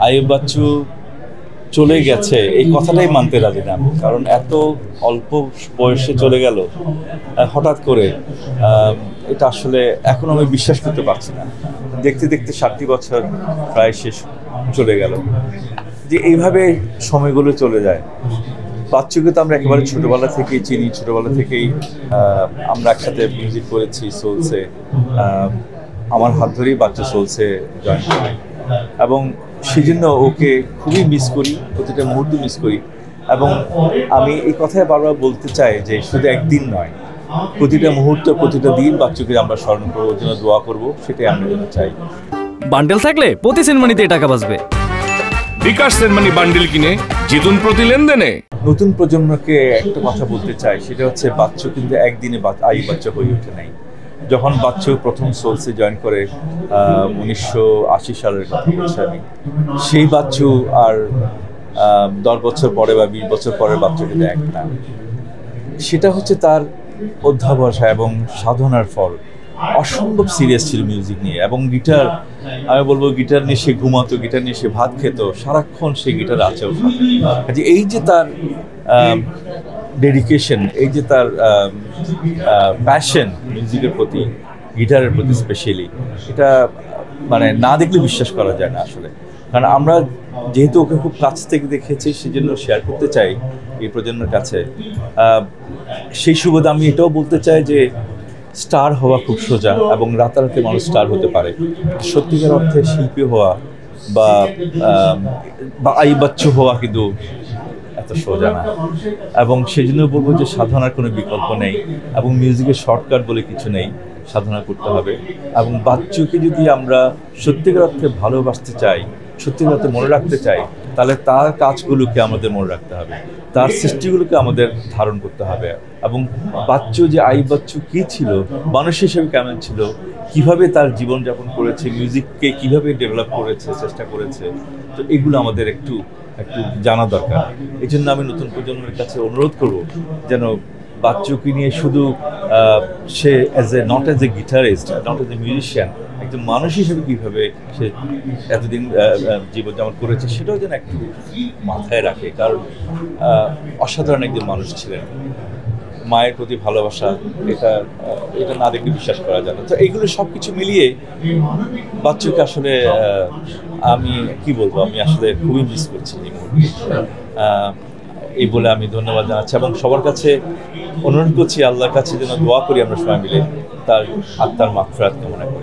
আইয়ুব বাচ্চু চলে গেছে এই কথাটাই মানতে রাজি না, কারণ এত অল্প বয়সে চলে গেল হঠাৎ করে। এটা আসলে এখন আমি বিশ্বাস করতে পারছি না। দেখতে দেখতে 60 বছর প্রায় শেষ চলে গেল, যে এইভাবে সময়গুলো চলে যায়। বাচ্চুকে তো আমরা একেবারে ছোটবেলা থেকেই চিনি, ছোটবেলা থেকেই আমরা একসাথে মিউজিক করেছি সোলসে। আমার হাত ধরেই বাচ্চু সোলসে জয়েন করে, এবং সেই জন্য ওকে খুবই মিস করি, প্রতিটা মুহূর্তে মিস করি। এবং আমি এই কথাই বারবার বলতে চাই যে শুধু একদিন নয়, প্রতিটা মুহূর্ত, প্রতিটা দিন বাচ্চুকে আমরা স্মরণ করবো, ওর জন্য দোয়া করবো, সেটাই আমরা জন্য চাই। বান্ডেল থাকলে প্রতি সেনমানিতে টাকা বাঁচবে। বিকাশ সেনমানি বান্ডেল কিনে জিতুন প্রতি লেনদেনে। নতুন প্রজন্মকে একটা কথা বলতে চাই, সেটা হচ্ছে বাচ্চু কিন্তু একদিনে আইয়ুব বাচ্চু হয়ে ওঠে নাই। যখন বাচ্চু প্রথম সোলসে জয়েন করে 1980 সালের কথা বলছি আমি, সেই বাচ্চু আর 10 বছর পরে বা 20 বছর পরের বাচ্চু কিন্তু এক না। সেটা হচ্ছে তার অধ্যাবসায় এবং সাধনার ফল। অসম্ভব সিরিয়াস ছিল মিউজিক নিয়ে, এবং গিটার, আমি বলবো গিটার নিয়ে সে ঘুমাতো, গিটার নিয়ে সে ভাত খেত, সারাক্ষণ সে গিটার আছে ওর সাথে। এই যে তার ডেডিকেশন, এই যে তার প্যাশন মিউজিকের প্রতি, গিটারের প্রতি স্পেশালি, এটা মানে না দেখলে বিশ্বাস করা যায় না আসলে। কারণ আমরা যেহেতু ওকে খুব কাছ থেকে দেখেছি, সেজন্য শেয়ার করতে চাই এই প্রজন্মের কাছে। সেই সুবাদে আমি এটাও বলতে চাই যে স্টার হওয়া খুব সোজা, এবং রাতারাতি মানুষ স্টার হতে পারে। সত্যিকার অর্থে শিল্পী হওয়া বা আইয়ুব বাচ্চু হওয়া কিন্তু এত সোজা না। এবং সেই জন্য বলবো যে সাধনার কোনো বিকল্প নেই, এবং মিউজিকের শর্টকাট বলে কিছু নেই, সাধনা করতে হবে। এবং বাচ্চুকে যদি আমরা সত্যিকার অর্থে ভালোবাসতে চাই, সত্যিকার অর্থে মনে রাখতে চাই, তাহলে তার কাজগুলোকে আমাদের মনে রাখতে হবে, তার সৃষ্টিগুলোকে আমাদের ধারণ করতে হবে। এবং বাচ্চু যে আইয়ুব বাচ্চু কী ছিল, মানুষ হিসেবে কেমন ছিল, কিভাবে তার জীবনযাপন করেছে, মিউজিককে কিভাবে ডেভেলপ করেছে, চেষ্টা করেছে, তো এগুলো আমাদের একটু জানা দরকার। এই জন্য আমি নতুন প্রজন্মের কাছে অনুরোধ করব যেন বাচ্চুকে নিয়ে শুধু সে not as a guitarist, not as a musician, একজন মানুষ হিসেবে কীভাবে সে এতদিন জীবনযাপন করেছে, সেটাও যেন একটু মাথায় রাখে। কারণ অসাধারণ একজন মানুষ ছিলেন, মায়ের প্রতি ভালোবাসা, এটা না দেখলে বিশ্বাস করা যায় না। তো এইগুলো সব কিছু মিলিয়ে বাচ্চুকে আসলে আমি কি বলবো, আমি আসলে খুবই মিস করছি এই মুহূর্তে। এই বলে আমি ধন্যবাদ জানাচ্ছি, এবং সবার কাছে অনুরোধ করছি, আল্লাহর কাছে যেন দোয়া করি আমরা সবাই মিলে, তার আত্মার মাগফিরাত কামনা করি।